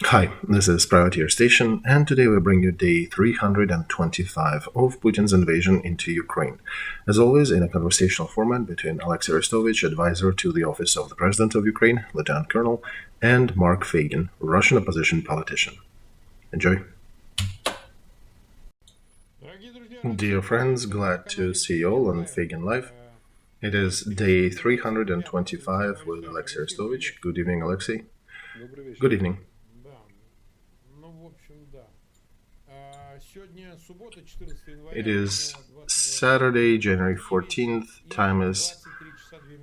Hi, this is Privateer Station, and today we bring you day 325 of Putin's invasion into Ukraine. As always, in a conversational format between Olexiy Arestovych, advisor to the Office of the President of Ukraine, Lieutenant Colonel, and Mark Feygin, Russian opposition politician. Enjoy. Dear friends, glad to see you all on Feigin Live. It is day 325 with Olexiy Arestovych. Good evening, Olexiy. Good evening. It is Saturday, January 14th. Time is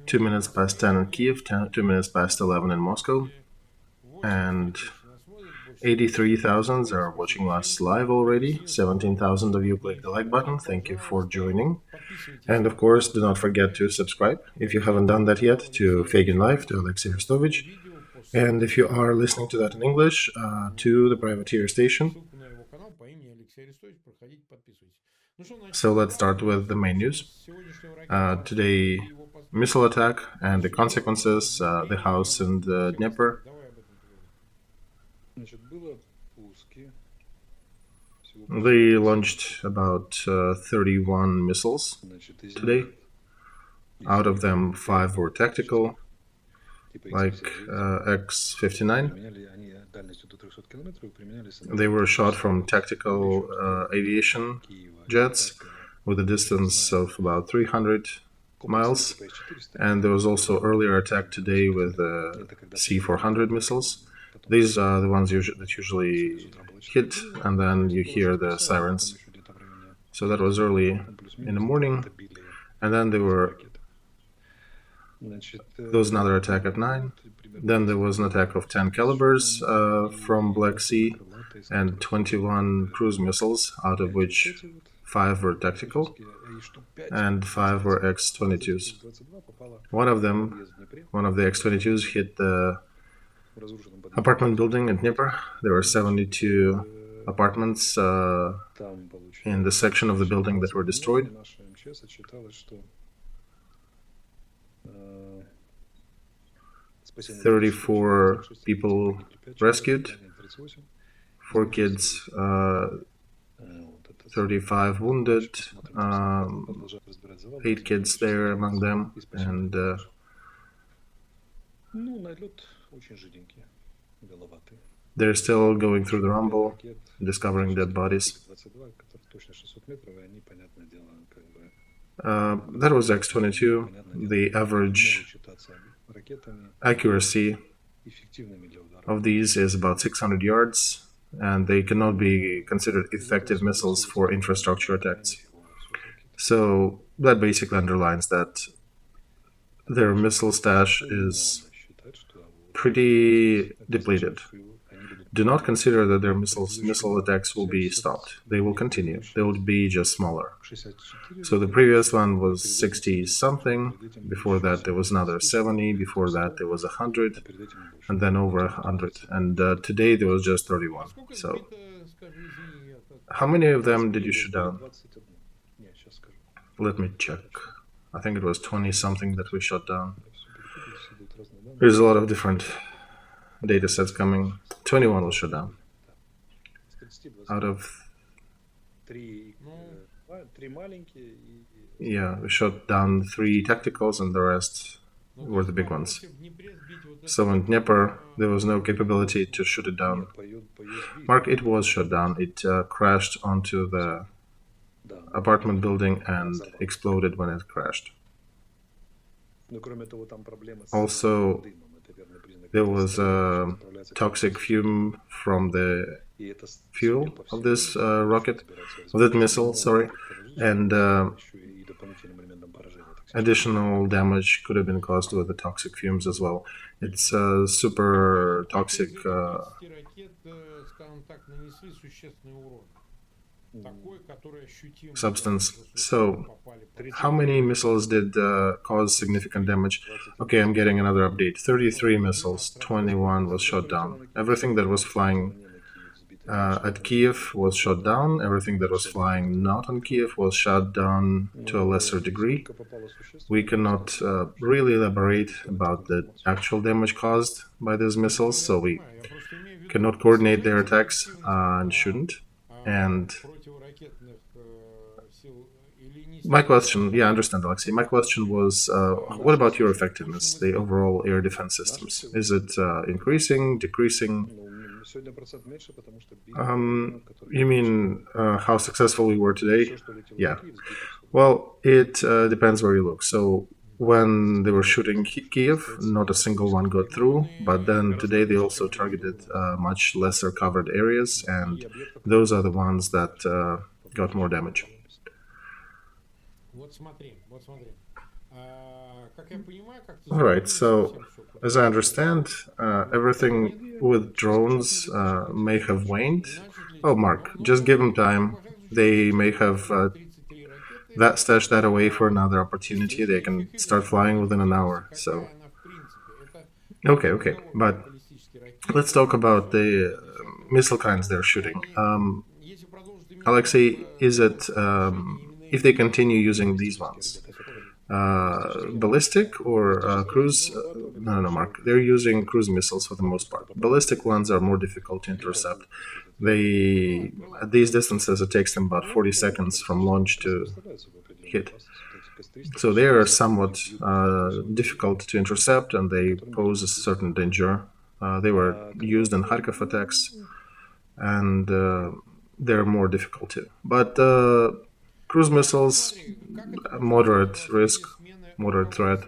2 minutes past 10 in Kiev, 2 minutes past 11 in Moscow, and 83,000 are watching us live already. 17,000 of you clicked the like button. Thank you for joining. And of course, do not forget to subscribe if you haven't done that yet to Feigin Live, to Olexiy Arestovych. And if you are listening to that in English, to the Privateer Station. So let's start with the main news. Today, missile attack and the consequences, the house in the Dnieper. They launched about 31 missiles today. Out of them, 5 were tactical, like X-59. They were shot from tactical aviation jets with a distance of about 300 miles. And there was also earlier attack today with C-400 missiles. These are the ones that usually hit, and then you hear the sirens. So that was early in the morning. And then there was another attack at 9. Then there was an attack of 10 calibers from Black Sea and 21 cruise missiles, out of which 5 were tactical and 5 were X-22s. One of the X-22s hit the apartment building in Dnieper. There were 72 apartments in the section of the building that were destroyed. 34 people rescued, 4 kids, 35 wounded, 8 kids there among them, and they're still going through the rumble, discovering dead bodies. That was X-22. The average accuracy of these is about 600 yards, and they cannot be considered effective missiles for infrastructure attacks. So that basically underlines that their missile stash is pretty depleted. Do not consider that their missile attacks will be stopped. They will continue. They will be just smaller. So the previous one was 60-something. Before that, there was another 70. Before that, there was 100. And then over 100. And today, there was just 31. So how many of them did you shoot down? Let me check. I think it was 20-something that we shot down. There's a lot of different data sets coming. 21 was shot down. Out of... Yeah, we shot down 3 tacticals and the rest were the big ones. So in Dnieper, there was no capability to shoot it down. Mark, it was shot down. It crashed onto the apartment building and exploded when it crashed. Also, there was a toxic fume from the fuel of this rocket, of that missile, sorry, and additional damage could have been caused with the toxic fumes as well. It's a super toxic substance. So, how many missiles did cause significant damage? Okay, I'm getting another update. 33 missiles, 21 was shot down. Everything that was flying at Kiev was shot down. Everything that was flying not on Kiev was shot down to a lesser degree. We cannot really elaborate about the actual damage caused by these missiles, so we cannot coordinate their attacks and shouldn't. And my question, yeah, I understand, Olexiy. My question was, what about your effectiveness, the overall air defense systems? Is it increasing, decreasing? You mean how successful we were today? Yeah. Well, it depends where you look. So when they were shooting Kiev, not a single one got through. But then today they also targeted much lesser covered areas, and those are the ones that got more damage. All right, so as I understand, everything with drones may have waned. Oh, Mark, just give them time. They may have that stashed that away for another opportunity. They can start flying within an hour. So, okay, but let's talk about the missile kinds they're shooting. Olexiy, is it if they continue using these ones? Ballistic or cruise? No, Mark. They're using cruise missiles for the most part. Ballistic ones are more difficult to intercept. They at these distances it takes them about 40 seconds from launch to hit. So they are somewhat difficult to intercept, and they pose a certain danger. They were used in Kharkov attacks, and they're more difficult too. But cruise missiles, moderate risk, moderate threat,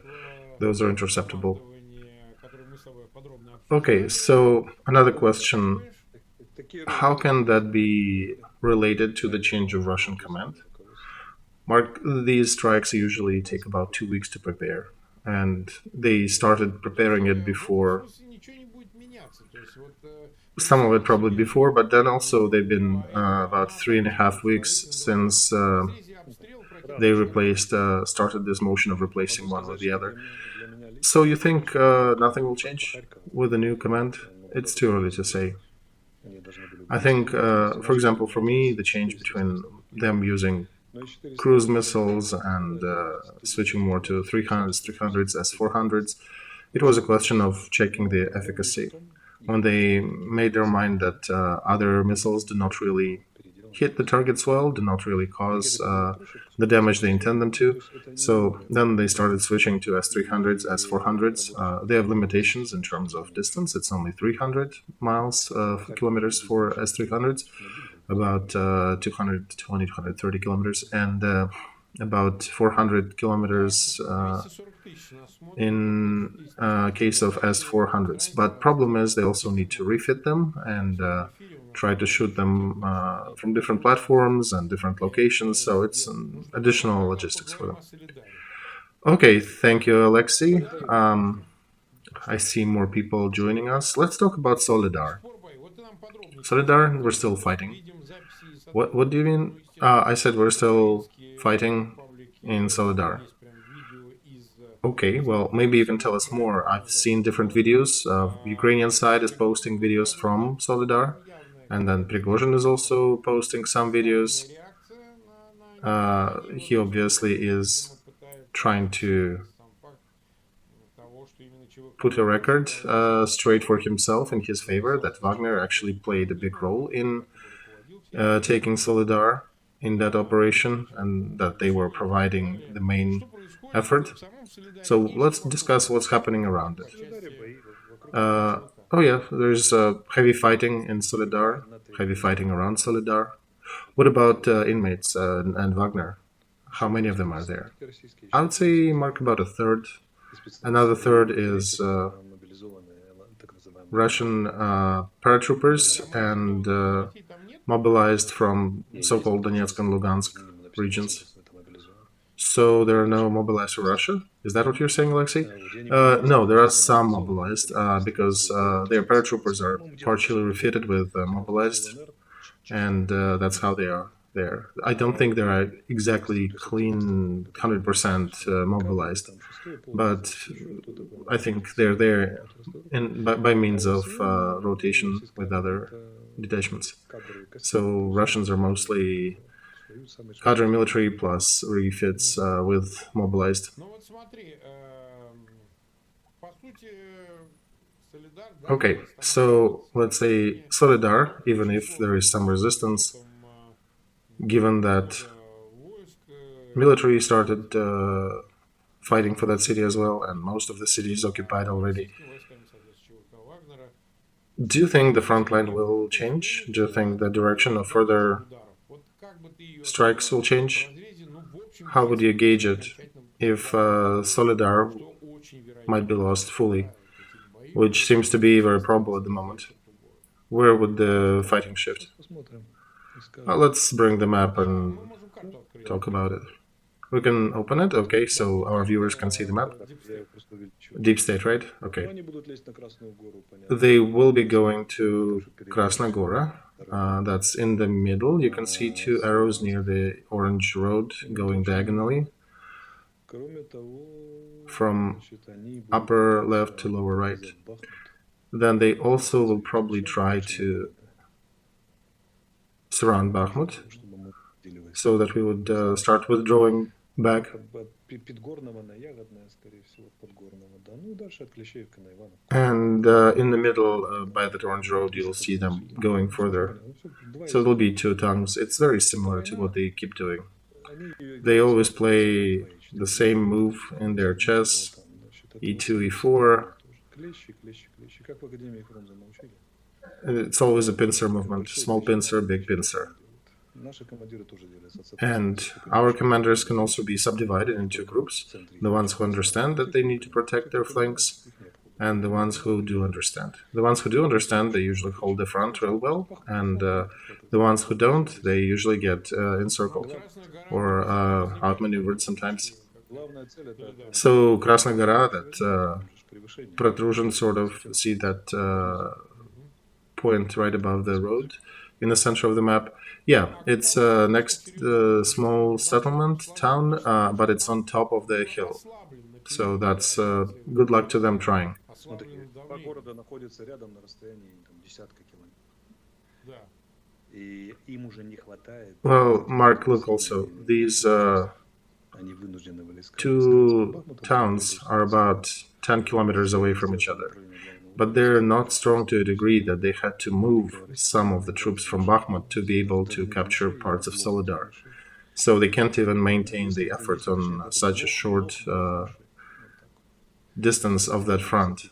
those are interceptable. Okay, so another question. How can that be related to the change of Russian command? Mark, these strikes usually take about 2 weeks to prepare, and they started preparing it before. Some of it probably before, but then also they've been about 3.5 weeks since they started this motion of replacing one with the other. So you think nothing will change with the new command? It's too early to say. I think, for example, for me, the change between them using cruise missiles and switching more to 300s, S-400s, it was a question of checking the efficacy. When they made their mind that other missiles do not really hit the targets well, do not really cause the damage they intend them to. So then they started switching to S-300s, S-400s. They have limitations in terms of distance. It's only 300 kilometers for S-300s, about 220, 230 kilometers, and about 400 kilometers in case of S-400s. But problem is they also need to refit them and try to shoot them from different platforms and different locations, so it's additional logistics for them. Okay, thank you, Olexiy. I see more people joining us. Let's talk about Solidar. Solidar, we're still fighting. What do you mean? I said we're still fighting in Solidar. Okay, well, maybe you can tell us more. I've seen different videos. Ukrainian side is posting videos from Solidar, and then Prigozhin is also posting some videos. He obviously is trying to put a record straight for himself in his favor, that Wagner actually played a big role in taking Solidar in that operation, and that they were providing the main effort. So let's discuss what's happening around it. Oh yeah, there's heavy fighting in Solidar, heavy fighting around Solidar. What about inmates and Wagner? How many of them are there? I would say, Mark, about a third. Another third is Russian paratroopers and mobilized from so-called Donetsk and Lugansk regions. So there are no mobilized from Russia? Is that what you're saying, Olexiy? No, there are some mobilized because their paratroopers are partially refitted with mobilized, and that's how they are there. I don't think they are exactly clean 100% mobilized, but I think they're there by means of rotation with other detachments. So Russians are mostly cadre military plus refits with mobilized. Okay, so let's say Solidar, even if there is some resistance, given that military started fighting for that city as well, and most of the city is occupied already. Do you think the front line will change? Do you think the direction of further strikes will change? How would you gauge it if Solidar might be lost fully, which seems to be very probable at the moment? Where would the fighting shift? Let's bring the map and talk about it. We can open it, okay, so our viewers can see the map. Deep state, right? Okay. They will be going to Krasnogora. That's in the middle. You can see two arrows near the orange road going diagonally from upper left to lower right. Then they also will probably try to surround Bakhmut so that we would start withdrawing back. And in the middle, by the orange road, you'll see them going further. So it'll be two tongues. It's very similar to what they keep doing. They always play the same move in their chess, e2, e4. It's always a pincer movement, small pincer, big pincer. And our commanders can also be subdivided into groups, the ones who understand that they need to protect their flanks, and the ones who do understand. The ones who do understand, they usually hold the front real well, and the ones who don't, they usually get encircled or outmaneuvered sometimes. So Krasnogora, that protrusion, sort of, see that point right above the road in the center of the map. Yeah, it's next small settlement town, but it's on top of the hill. So that's good luck to them trying. Well, Mark, look also, these two towns are about 10 kilometers away from each other, but they're not strong to a degree that they had to move some of the troops from Bakhmut to be able to capture parts of Solidar. So they can't even maintain the effort on such a short distance of that front.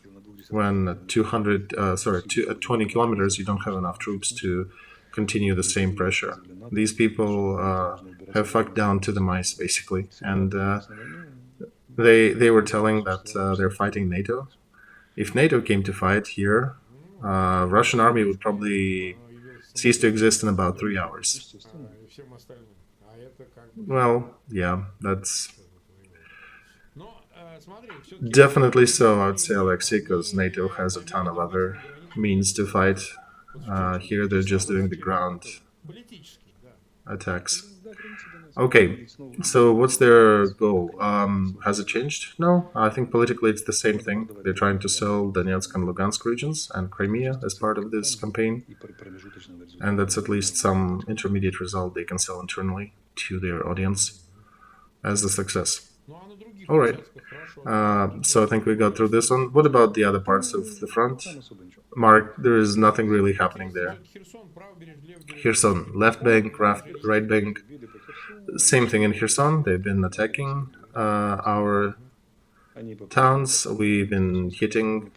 When at 20 kilometers, you don't have enough troops to continue the same pressure. These people have fucked down to the mice, basically, and they were telling that they're fighting NATO. If NATO came to fight here, Russian army would probably cease to exist in about 3 hours. Well, yeah, that's definitely so, I would say, Olexiy, because NATO has a ton of other means to fight. Here they're just doing the ground attacks. Okay, so what's their goal? Has it changed? No, I think politically it's the same thing. They're trying to sell Donetsk and Lugansk regions and Crimea as part of this campaign. And that's at least some intermediate result they can sell internally to their audience as a success. All right, so I think we got through this one. What about the other parts of the front? Mark, there is nothing really happening there. Kherson, left bank, right bank. Same thing in Kherson. They've been attacking our towns. We've been hitting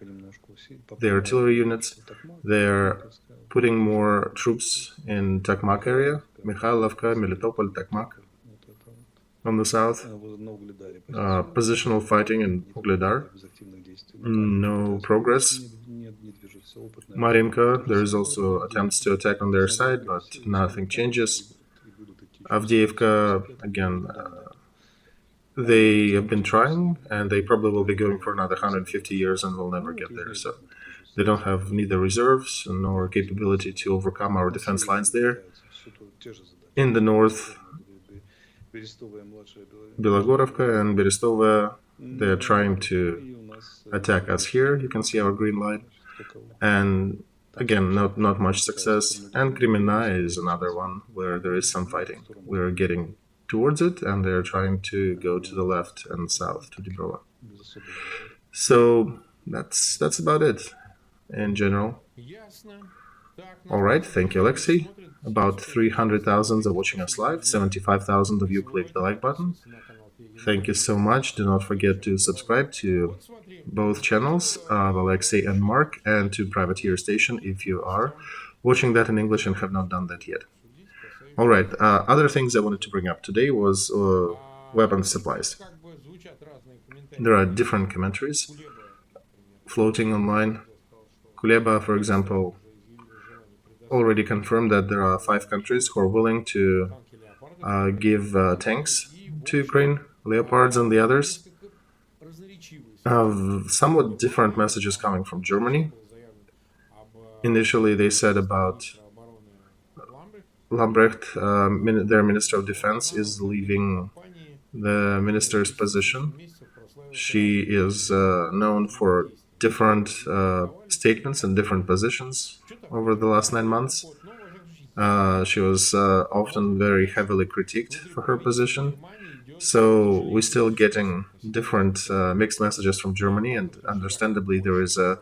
their artillery units. They're putting more troops in Takmak area, Mikhailovka, Melitopol, Takmak on the south. Positional fighting in Ugledar. No progress. Marinka, there is also attempts to attack on their side, but nothing changes. Avdiivka, again, they have been trying, and they probably will be going for another 150 years and will never get there. So they don't have neither reserves nor capability to overcome our defense lines there. In the north, Belogorovka and Berestova, they're trying to attack us here. You can see our green line. And again, not much success. And Krimina is another one where there is some fighting. We're getting towards it, and they're trying to go to the left and south to Dibrova. So that's about it. in general. All right, thank you, Olexiy. About 300,000 are watching us live. 75,000 of you click the like button. Thank you so much. Do not forget to subscribe to both channels, Olexiy and Mark, and to Privateer Station if you are watching that in English and have not done that yet. All right, other things I wanted to bring up today was weapons supplies. There are different commentaries floating online. Kuleba, for example, already confirmed that there are 5 countries who are willing to give tanks to Ukraine, Leopards and the others. Somewhat different messages coming from Germany. Initially, they said about Lambrecht, their Minister of Defense, is leaving the minister's position. She is known for different statements and different positions over the last 9 months. She was often very heavily critiqued for her position. So we're still getting different mixed messages from Germany, and understandably there is a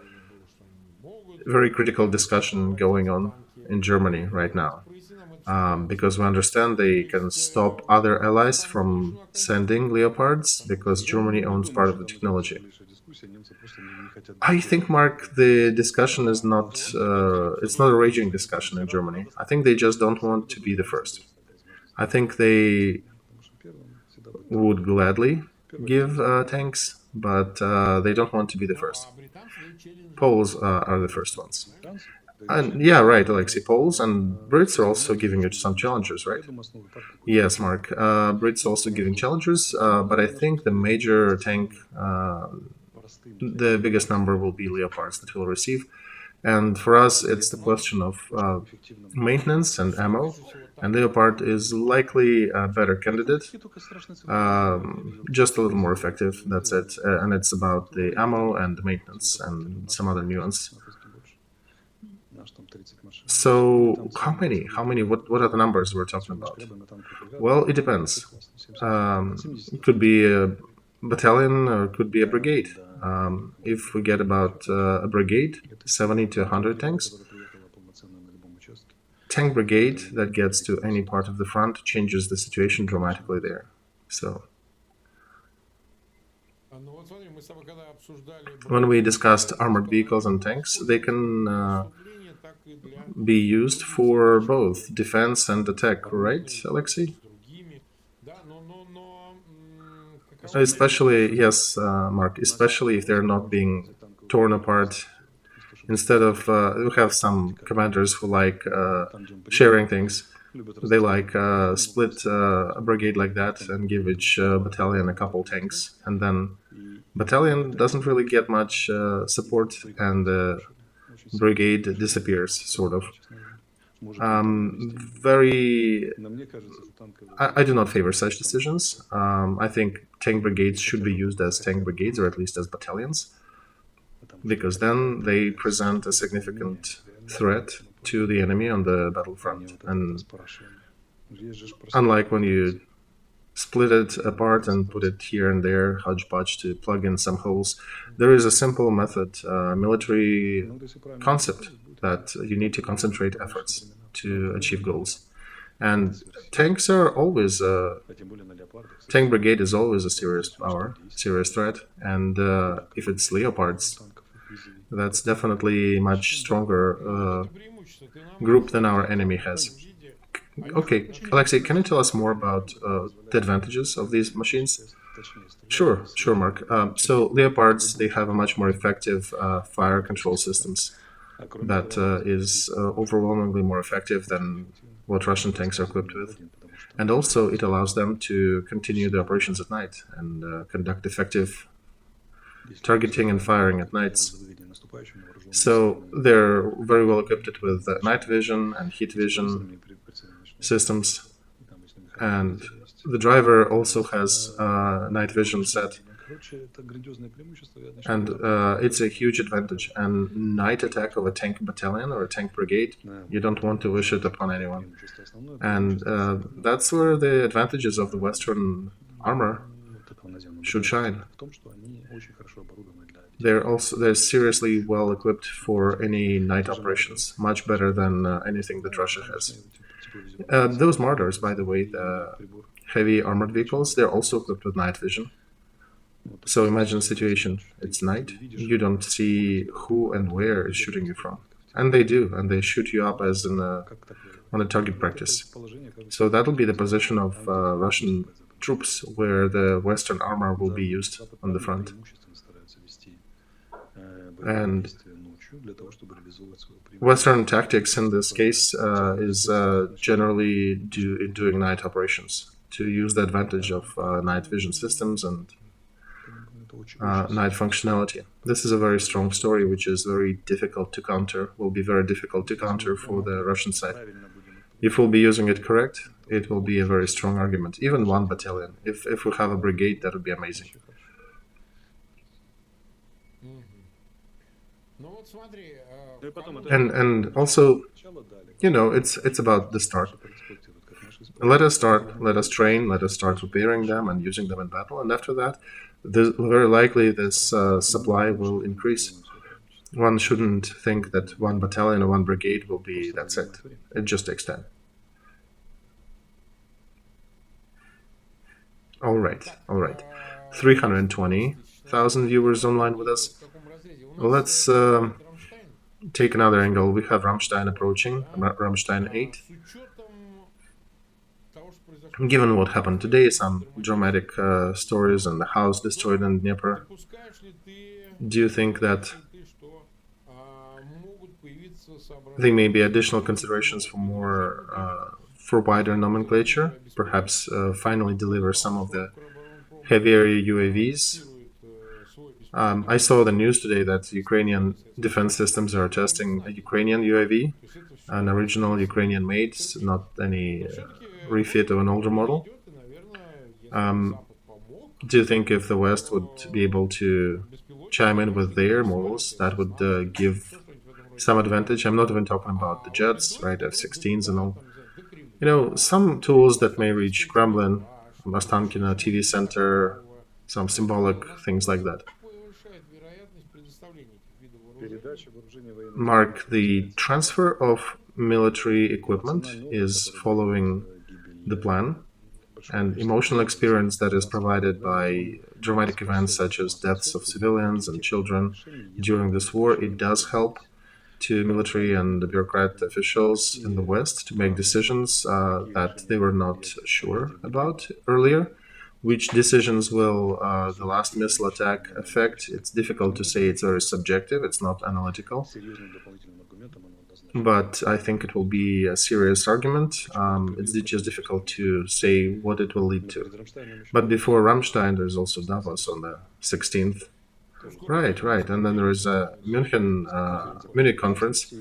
very critical discussion going on in Germany right now. Because we understand they can stop other allies from sending Leopards because Germany owns part of the technology. I think, Mark, the discussion is not, it's not a raging discussion in Germany. I think they just don't want to be the first. I think they would gladly give tanks, but they don't want to be the first. Poles are the first ones. And yeah, right, Olexiy, Poles and Brits are also giving it some challengers, right? Yes, Mark. Brits are also giving challengers, but I think the major tank, the biggest number will be Leopards that we'll receive. And for us, it's the question of maintenance and ammo. And Leopard is likely a better candidate, just a little more effective, that's it. And it's about the ammo and the maintenance and some other nuance. So how many, what are the numbers we're talking about? Well, it depends. It could be a battalion or it could be a brigade. If we get about a brigade, 70 to 100 tanks, tank brigade that gets to any part of the front changes the situation dramatically there. So when we discussed armored vehicles and tanks, they can be used for both defense and attack, right, Olexiy? Especially, yes, Mark, especially if they're not being torn apart. Instead of, we have some commanders who like sharing things. They like split a brigade like that and give each battalion a couple tanks. And then battalion doesn't really get much support and the brigade disappears, sort of. I do not favor such decisions. I think tank brigades should be used as tank brigades or at least as battalions, because then they present a significant threat to the enemy on the battlefront. And unlike when you split it apart and put it here and there, hodgepodge to plug in some holes, there is a simple method, military concept, that you need to concentrate efforts to achieve goals. And tanks are always, tank brigade is always a serious power, serious threat, and if it's Leopards, that's definitely a much stronger group than our enemy has. Okay, Olexiy, can you tell us more about the advantages of these machines? Sure, Mark. So Leopards, they have a much more effective fire control systems that is overwhelmingly more effective than what Russian tanks are equipped with. And also it allows them to continue the operations at night and conduct effective targeting and firing at nights. So they're very well equipped with night vision and heat vision systems. And the driver also has night vision set. And it's a huge advantage. And night attack of a tank battalion or a tank brigade, you don't want to wish it upon anyone. And that's where the advantages of the Western armor should shine. they're seriously well equipped for any night operations, much better than anything that Russia has. Those mortars, by the way, the heavy armored vehicles, they're also equipped with night vision. So imagine a situation, it's night, you don't see who and where is shooting you from. And they do, and they shoot you up as on a target practice. So that'll be the position of Russian troops, where the Western armor will be used on the front. And Western tactics in this case is generally doing night operations, to use the advantage of night vision systems and night functionality. This is a very strong story, which is very difficult to counter, will be very difficult to counter for the Russian side. If we'll be using it correct, it will be a very strong argument. Even one battalion. If we have a brigade, that would be amazing. And also, it's about the start. Let us train, let us start preparing them and using them in battle, and after that, very likely this supply will increase. One shouldn't think that one battalion or one brigade will be, that's it. It just takes time. All right. 320,000 viewers online with us. Let's take another angle. We have Rammstein approaching, Rammstein 8. Given what happened today, some dramatic stories and the house destroyed in Dnieper, do you think that there may be additional considerations for wider nomenclature? Perhaps finally deliver some of the heavier UAVs. I saw the news today that Ukrainian defense systems are testing a Ukrainian UAV, an original Ukrainian made, not any refit of an older model. Do you think if the West would be able to chime in with their models, that would give some advantage? I'm not even talking about the jets, right, F-16s and all. Some tools that may reach Kremlin, Ostankino TV Center, some symbolic things like that. Mark, the transfer of military equipment is following the plan, and emotional experience that is provided by dramatic events such as deaths of civilians and children during this war, it does help to military and bureaucrat officials in the West to make decisions that they were not sure about earlier. Which decisions will the last missile attack affect? It's difficult to say. It's very subjective. It's not analytical. But I think it will be a serious argument. It's just difficult to say what it will lead to. But before Rammstein, there's also Davos on the 16th. Right. And then there is a Munich conference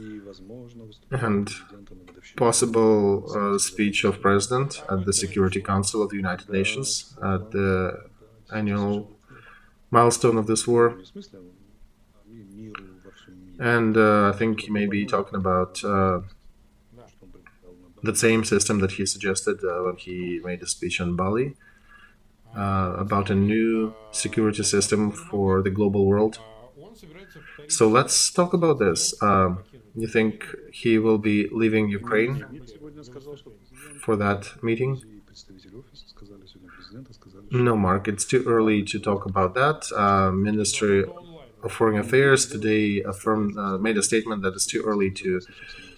and possible speech of President at the Security Council of the United Nations at the annual milestone of this war. And I think he may be talking about the same system that he suggested when he made a speech on Bali, about a new security system for the global world. So let's talk about this. You think he will be leaving Ukraine for that meeting? No, Mark, it's too early to talk about that. Ministry of Foreign Affairs today made a statement that it's too early to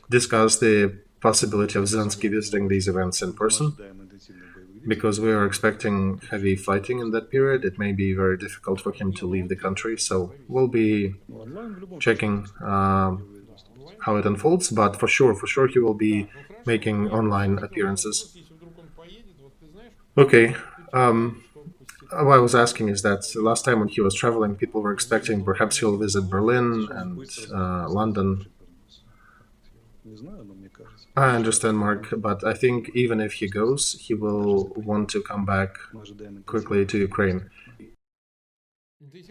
discuss the possibility of Zelensky visiting these events in person, because we are expecting heavy fighting in that period. It may be very difficult for him to leave the country, so we'll be checking how it unfolds, but for sure he will be making online appearances. Okay. What I was asking is that last time when he was traveling, people were expecting perhaps he'll visit Berlin and London. I understand, Mark, but I think even if he goes, he will want to come back quickly to Ukraine.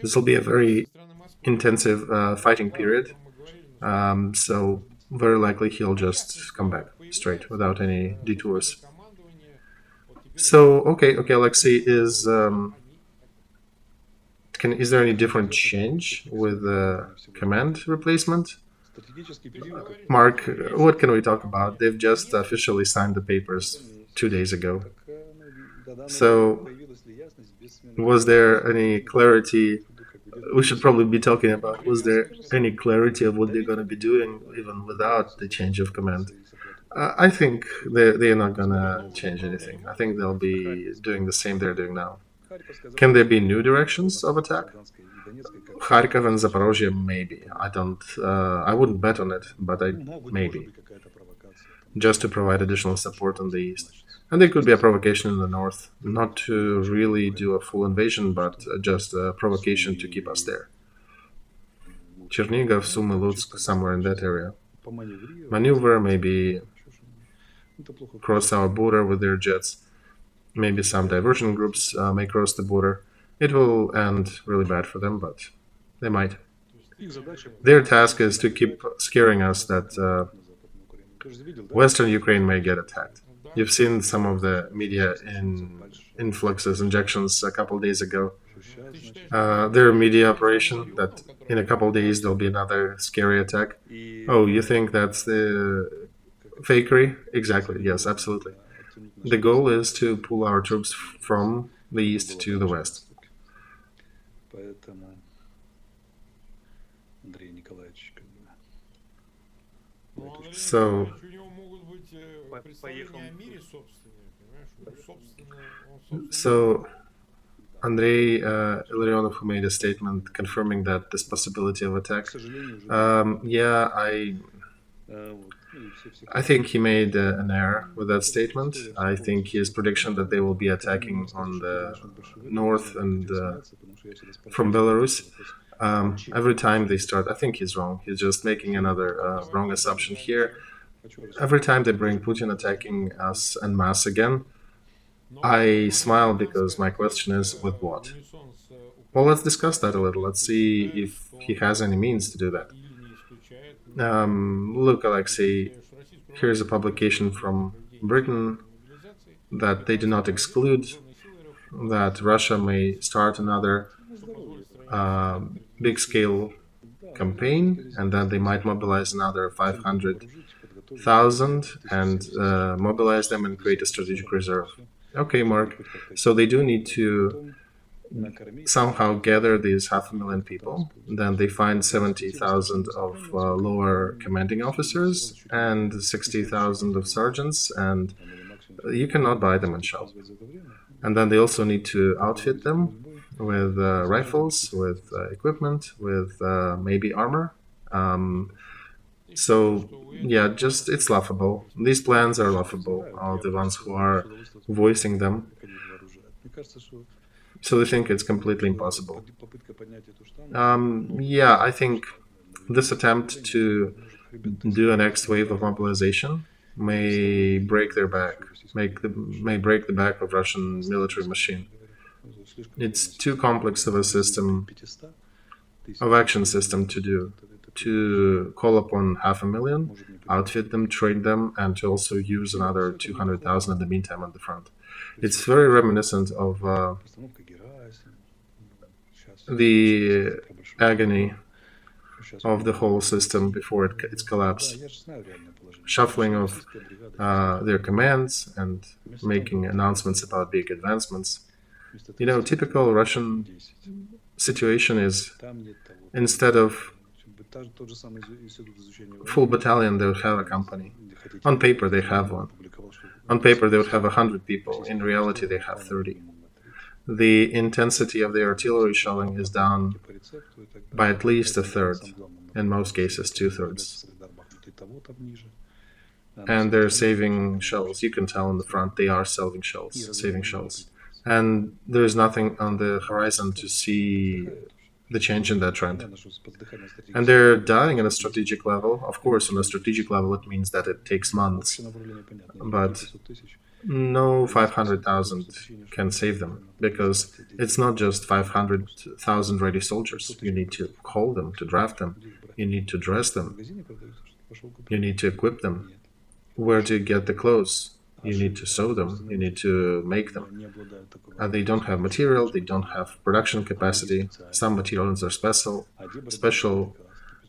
This will be a very intensive fighting period, so very likely he'll just come back straight without any detours. So, okay, Olexiy, Is there any different change with the command replacement? Mark, what can we talk about? They've just officially signed the papers 2 days ago. So, was there any clarity? We should probably be talking about, was there any clarity of what they're going to be doing even without the change of command? I think they're not going to change anything. I think they'll be doing the same they're doing now. Can there be new directions of attack? Kharkov and Zaporozhye, maybe. I wouldn't bet on it, but maybe. Just to provide additional support on the east. And there could be a provocation in the north, not to really do a full invasion, but just a provocation to keep us there. Chernigov, Sumy, Lutsk, somewhere in that area. Maneuver, maybe cross our border with their jets. Maybe some diversion groups may cross the border. It will end really bad for them, but they might. Their task is to keep scaring us that Western Ukraine may get attacked. You've seen some of the media influxes, injections a couple days ago. Their media operation that in a couple days there'll be another scary attack. Oh, you think that's the fakery? Exactly, yes, absolutely. The goal is to pull our troops from the east to the west. So Andrei Illarionov, who made a statement confirming that this possibility of attack, I think he made an error with that statement. I think his prediction that they will be attacking on the north and from Belarus, every time they start, I think he's wrong. He's just making another wrong assumption here. Every time they bring Putin attacking us en masse again, I smile because my question is, with what? Well, let's discuss that a little. Let's see if he has any means to do that. Look, Olexiy, here's a publication from Britain that they do not exclude that Russia may start another big-scale campaign, and then they might mobilize another 500,000 and mobilize them and create a strategic reserve. Okay, Mark. So they do need to somehow gather these 500,000 people. Then they find 70,000 of lower commanding officers and 60,000 of sergeants, and you cannot buy them in shell. And then they also need to outfit them with rifles, with equipment, with maybe armor. So, yeah, just it's laughable. These plans are laughable, all the ones who are voicing them. So they think it's completely impossible. I think this attempt to do a next wave of mobilization may break their back, may break the back of Russian military machine. It's too complex of a system, of action system to do. To call upon 500,000, outfit them, train them, and to also use another 200,000 in the meantime on the front. It's very reminiscent of the agony of the whole system before its collapse. Shuffling of their commands and making announcements about big advancements. You know, typical Russian situation is instead of full battalion, they would have a company. On paper, they have one. On paper, they would have 100 people. In reality, they have 30. The intensity of the artillery shelling is down by at least a third, in most cases, 2/3. And they're saving shells. You can tell on the front they are saving shells. And there's nothing on the horizon to see the change in that trend. And they're dying at a strategic level. Of course, on a strategic level, it means that it takes months. But no 500,000 can save them, because it's not just 500,000 ready soldiers. You need to call them, to draft them. You need to dress them. You need to equip them. Where do you get the clothes? You need to sow them, you need to make them. They don't have material, they don't have production capacity. Some materials are special.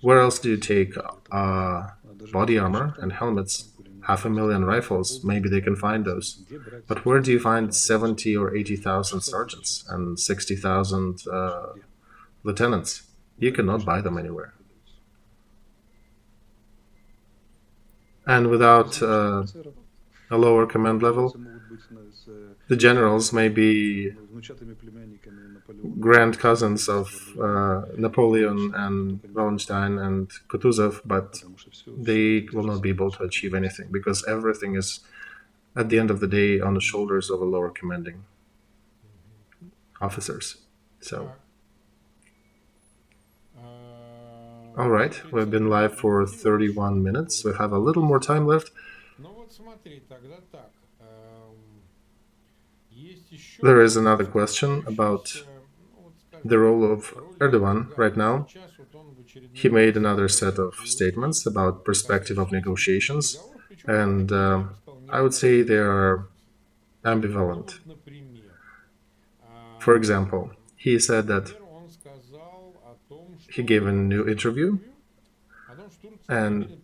Where else do you take body armor and helmets? 500,000 rifles, maybe they can find those. But where do you find 70 or 80,000 sergeants and 60,000 lieutenants? You cannot buy them anywhere. And without a lower command level, the generals may be grand cousins of Napoleon and Wallenstein and Kutuzov, but they will not be able to achieve anything because everything is, at the end of the day, on the shoulders of a lower commanding officers. So, all right, we've been live for 31 minutes. We have a little more time left. There is another question about the role of Erdogan right now. He made another set of statements about perspective of negotiations, and I would say they are ambivalent. For example, he said that he gave a new interview, and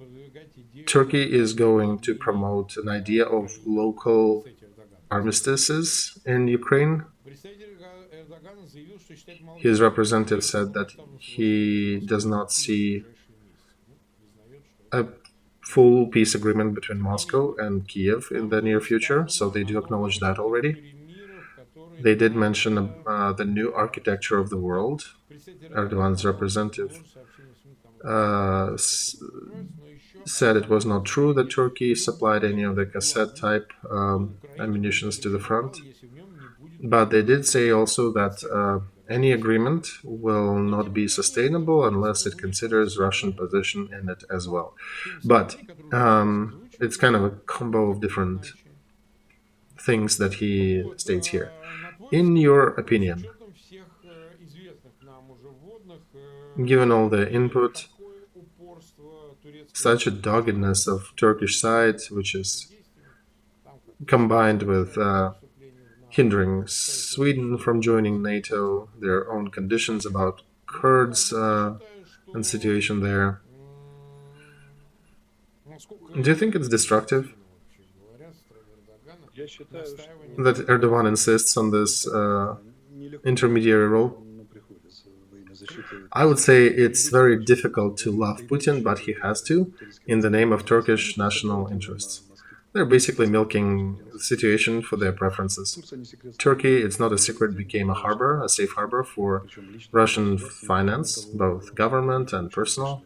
Turkey is going to promote an idea of local armistices in Ukraine. His representative said that he does not see a full peace agreement between Moscow and Kiev in the near future, so they do acknowledge that already. They did mention the new architecture of the world. Erdogan's representative said it was not true that Turkey supplied any of the cassette-type ammunitions to the front. But they did say also that any agreement will not be sustainable unless it considers Russian position in it as well. But it's kind of a combo of different things that he states here. In your opinion, given all the input, such a doggedness of Turkish side, which is combined with hindering Sweden from joining NATO, their own conditions about Kurds and situation there. Do you think it's destructive that Erdogan insists on this intermediary role? I would say it's very difficult to love Putin, but he has to, in the name of Turkish national interests. They're basically milking the situation for their preferences. Turkey, it's not a secret, became a harbor, a safe harbor for Russian finance, both government and personal.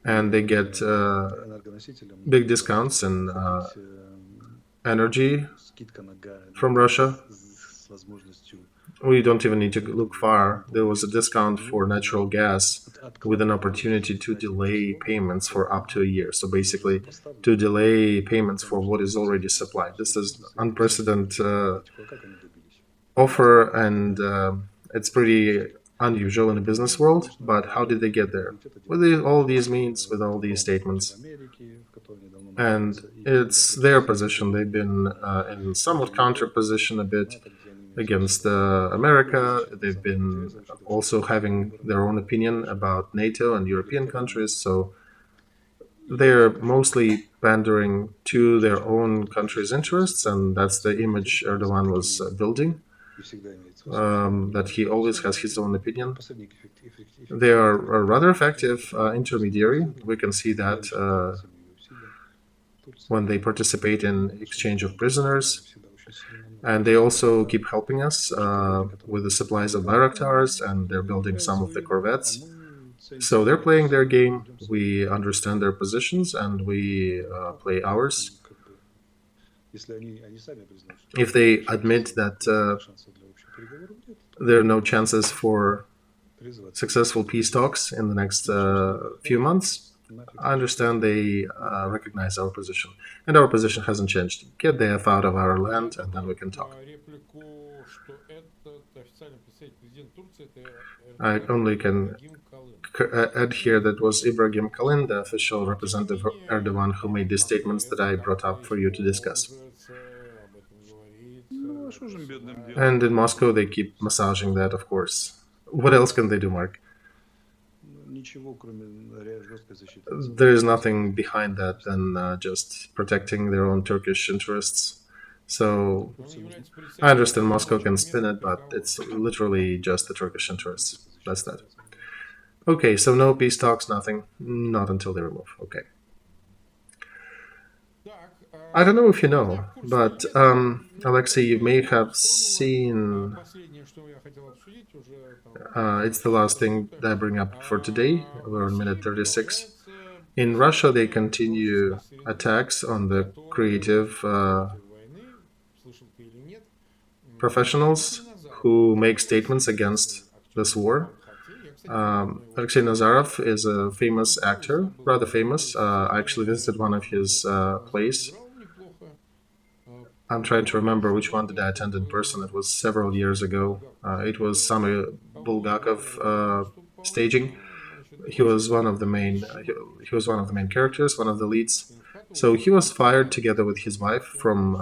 And they get big discounts in energy from Russia. We don't even need to look far. There was a discount for natural gas with an opportunity to delay payments for up to a year. So basically, to delay payments for what is already supplied. This is unprecedented offer, and it's pretty unusual in the business world. But how did they get there? With all these means, with all these statements. And it's their position. They've been in somewhat counter position a bit against America. They've been also having their own opinion about NATO and European countries, so they're mostly pandering to their own country's interests, and that's the image Erdogan was building, that he always has his own opinion. They are a rather effective intermediary. We can see that when they participate in exchange of prisoners. And they also keep helping us with the supplies of Bayraktars, and they're building some of the corvettes. So they're playing their game. We understand their positions, and we play ours. If they admit that there are no chances for successful peace talks in the next few months, I understand they recognize our position. And our position hasn't changed. Get the F out of our land, and then we can talk. I only can add here that was Ibrahim Kalin, the official representative of Erdogan, who made these statements that I brought up for you to discuss. And in Moscow, they keep massaging that, of course. What else can they do, Mark? There is nothing behind that than just protecting their own Turkish interests. So I understand Moscow can spin it, but it's literally just the Turkish interests. That's that. Okay, so no peace talks, nothing. Not until they remove. Okay. I don't know if you know, but Olexiy, you may have seen. It's the last thing that I bring up for today. We're on minute 36. In Russia, they continue attacks on the creative professionals who make statements against this war. Alexei Nazarov is a famous actor, rather famous. I actually visited one of his plays. I'm trying to remember which one did I attend in person. It was several years ago. It was Samara Bulgakov staging. He was one of the main. He was one of the main characters, one of the leads. So he was fired together with his wife from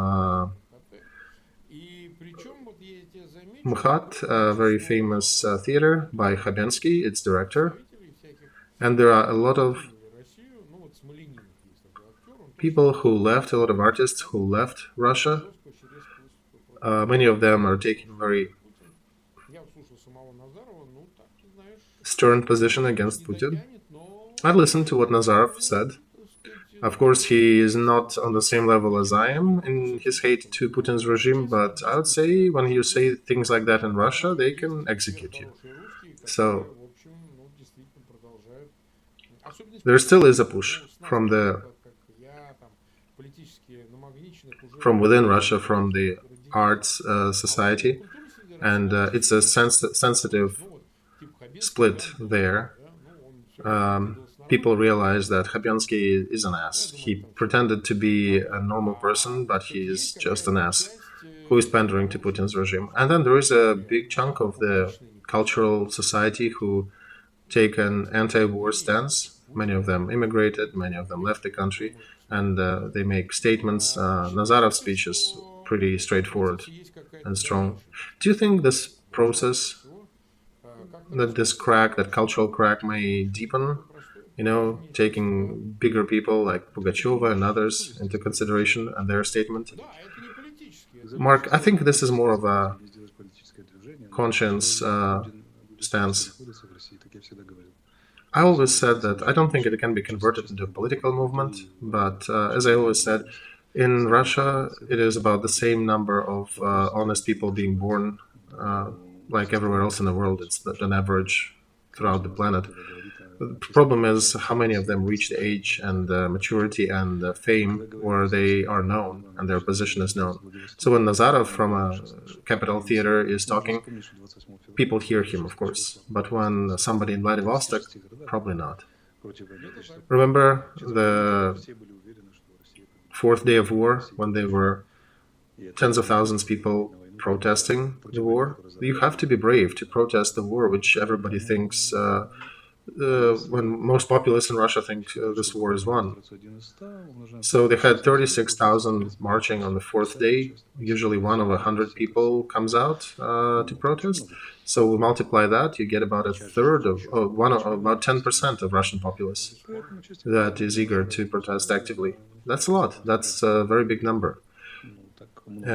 Mkhat, a very famous theater by Khabensky, its director. And there are a lot of people who left, a lot of artists who left Russia. Many of them are taking very stern position against Putin. I listened to what Nazarov said. Of course, he is not on the same level as I am in his hate to Putin's regime, but I would say when you say things like that in Russia, they can execute you. So there still is a push from within Russia, from the arts society, and it's a sensitive split there. People realize that Khabensky is an ass. He pretended to be a normal person, but he is just an ass who is pandering to Putin's regime. And then there is a big chunk of the cultural society who take an anti-war stance. Many of them immigrated, many of them left the country, and they make statements. Nazarov's speech is pretty straightforward and strong. Do you think this process, that this crack, that cultural crack, may deepen? Taking bigger people like Pugacheva and others into consideration and their statement? Mark, I think this is more of a conscience stance. I always said that I don't think it can be converted into a political movement, but as I always said, in Russia, it is about the same number of honest people being born, like everywhere else in the world. It's an average throughout the planet. The problem is how many of them reach the age and maturity and fame where they are known and their position is known. So when Nazarov from a capital theater is talking, people hear him, of course. But when somebody in Vladivostok, probably not. Remember the fourth day of war, when there were tens of thousands of people protesting the war? You have to be brave to protest the war, which everybody thinks... when most populace in Russia think this war is won. So they had 36,000 marching on the fourth day. Usually one of 100 people comes out to protest. So we multiply that, you get about a third of, about 10% of Russian populace that is eager to protest actively. That's a lot. That's a very big number.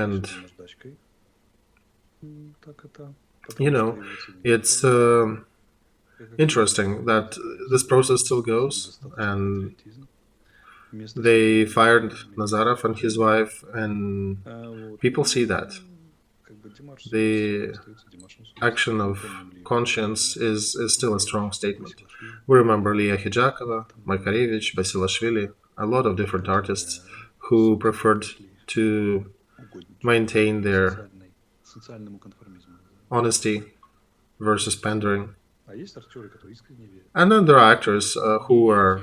And, it's... interesting that this process still goes, and they fired Nazarov and his wife, and people see that. The action of conscience is still a strong statement. We remember Lia Hidjakova, Makarevich, Basilashvili, a lot of different artists who preferred to maintain their honesty versus pandering. And then there are actors who are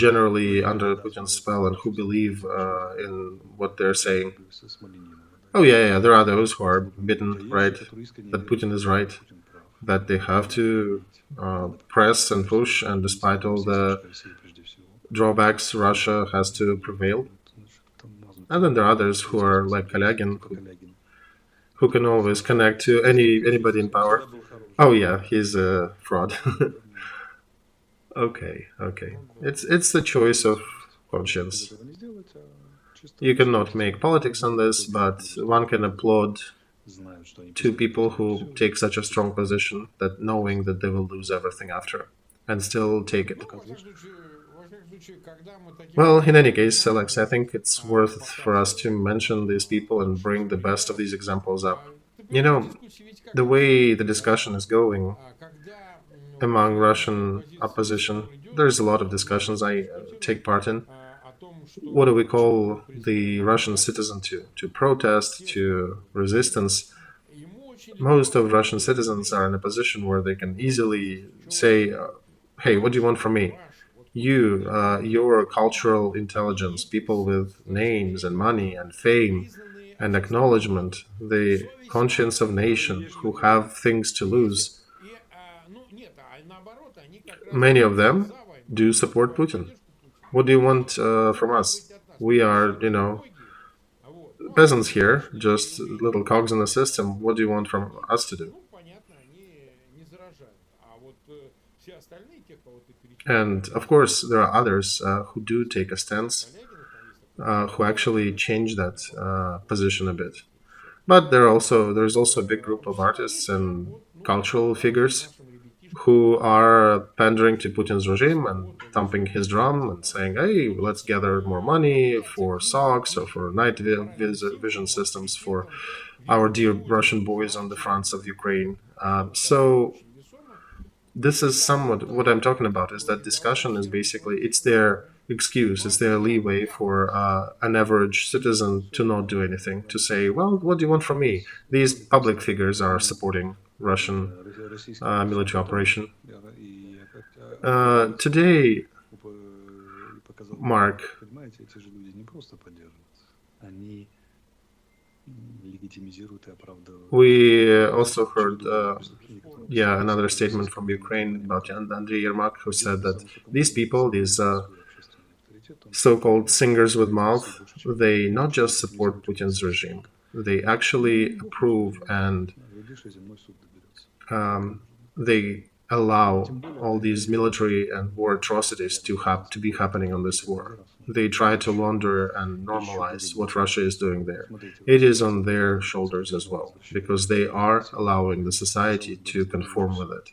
generally under Putin's spell and who believe in what they're saying. Oh yeah, there are those who are bitten, right, that Putin is right. that they have to press and push, and despite all the drawbacks, Russia has to prevail. And then there are others who are like Kalagin, who can always connect to anybody in power. Oh yeah, he's a fraud. Okay, okay. It's the choice of conscience. You cannot make politics on this, but one can applaud to people who take such a strong position that knowing that they will lose everything after and still take it. Well, in any case, Alex, I think it's worth for us to mention these people and bring the best of these examples up. You know, the way the discussion is going among Russian opposition, there's a lot of discussions I take part in. What do we call the Russian citizen to protest, to resistance? Most of Russian citizens are in a position where they can easily say, hey, what do you want from me? You, your cultural intelligence, people with names and money and fame and acknowledgement, the conscience of nation who have things to lose, many of them do support Putin. What do you want from us? We are, peasants here, just little cogs in the system. What do you want from us to do? And of course, there are others who do take a stance, who actually change that position a bit. But there's also a big group of artists and cultural figures who are pandering to Putin's regime and thumping his drum and saying, "Hey, let's gather more money for socks or for night vision systems for our dear Russian boys on the fronts of Ukraine." So this is somewhat what I'm talking about. Is that discussion is basically it's their excuse, it's their leeway for an average citizen to not do anything, to say, "Well, what do you want from me?" These public figures are supporting Russian military operation. Today, Mark, we also heard, another statement from Ukraine about Andrei Yermak, who said that these people, these so-called singers with mouth, they not just support Putin's regime, they actually approve and they allow all these military and war atrocities to be happening on this war. They try to launder and normalize what Russia is doing there. It is on their shoulders as well, because they are allowing the society to conform with it.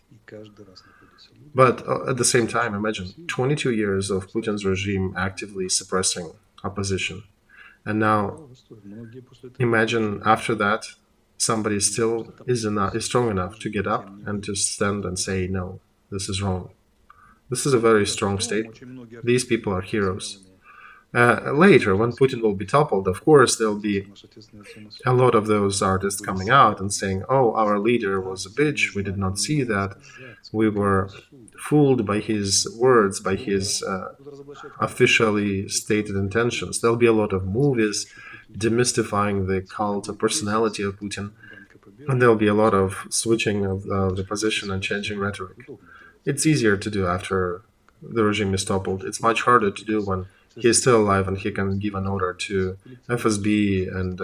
But at the same time, imagine 22 years of Putin's regime actively suppressing opposition. And now imagine after that, somebody still is strong enough to get up and to stand and say, no, this is wrong. This is a very strong statement. These people are heroes. Later, when Putin will be toppled, of course, there'll be a lot of those artists coming out and saying, oh, our leader was a bitch, we did not see that, we were fooled by his words, by his officially stated intentions. There'll be a lot of movies demystifying the cult of personality of Putin, and there'll be a lot of switching of the position and changing rhetoric. It's easier to do after the regime is toppled. It's much harder to do when he's still alive and he can give an order to FSB and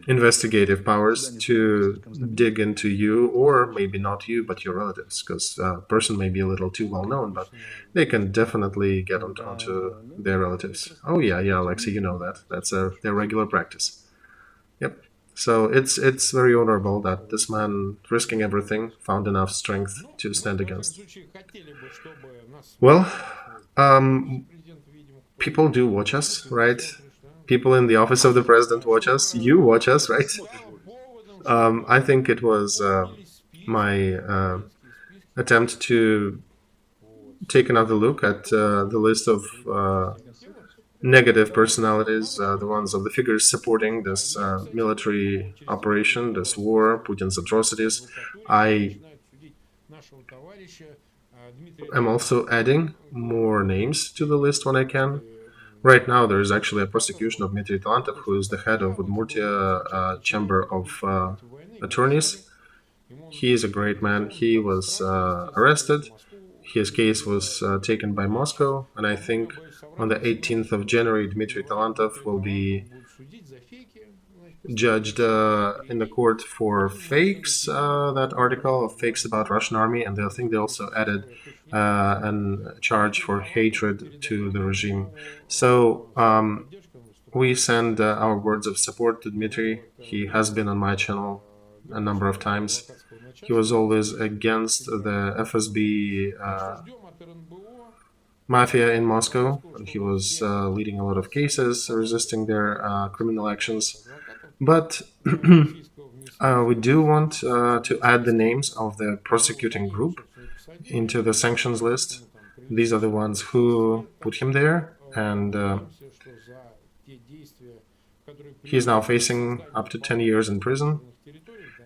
investigative powers to dig into you, or maybe not you, but your relatives, because a person may be a little too well known, but they can definitely get onto their relatives. Oh yeah, Olexiy, you know that. That's their regular practice. Yep. So it's very honorable that this man, risking everything, found enough strength to stand against. Well, people do watch us, right? People in the office of the president watch us. You watch us, right? I think it was my attempt to take another look at the list of negative personalities, the ones of the figures supporting this military operation, this war, Putin's atrocities. I am also adding more names to the list when I can. Right now, there is actually a prosecution of Dmitry Talantov, who is the head of Udmurtia Chamber of Attorneys. He is a great man. He was arrested. His case was taken by Moscow, and I think on the 18th of January, Dmitry Talantov will be judged in the court for fakes, that article of fakes about Russian army, and I think they also added a charge for hatred to the regime. So we send our words of support to Dmitry. He has been on my channel a number of times. He was always against the FSB mafia in Moscow. He was leading a lot of cases, resisting their criminal actions. But we do want to add the names of the prosecuting group into the sanctions list. These are the ones who put him there, and he's now facing up to 10 years in prison.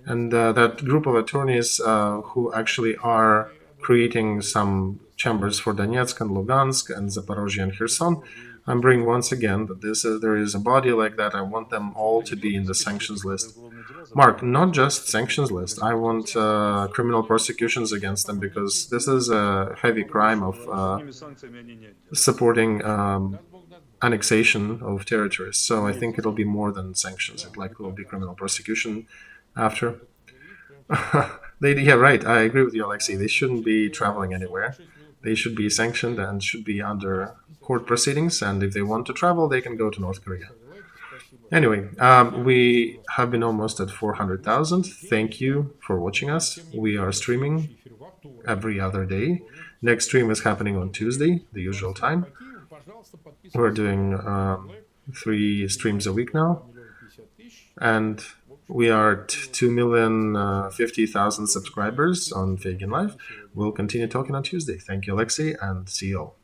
And that group of attorneys who actually are creating some chambers for Donetsk and Lugansk and Zaporozhye and Kherson, I'm bringing once again that there is a body like that. I want them all to be in the sanctions list. Mark, not just sanctions list. I want criminal prosecutions against them, because this is a heavy crime of supporting annexation of territories. So I think it'll be more than sanctions. It likely will be criminal prosecution after. Yeah, right. I agree with you, Olexiy. They shouldn't be traveling anywhere. They should be sanctioned and should be under court proceedings. And if they want to travel, they can go to North Korea. Anyway, we have been almost at 400,000. Thank you for watching us. We are streaming every other day. Next stream is happening on Tuesday, the usual time. We're doing 3 streams a week now. And we are at 2,050,000 subscribers on Feygin Live. We'll continue talking on Tuesday. Thank you, Olexiy, and see you all.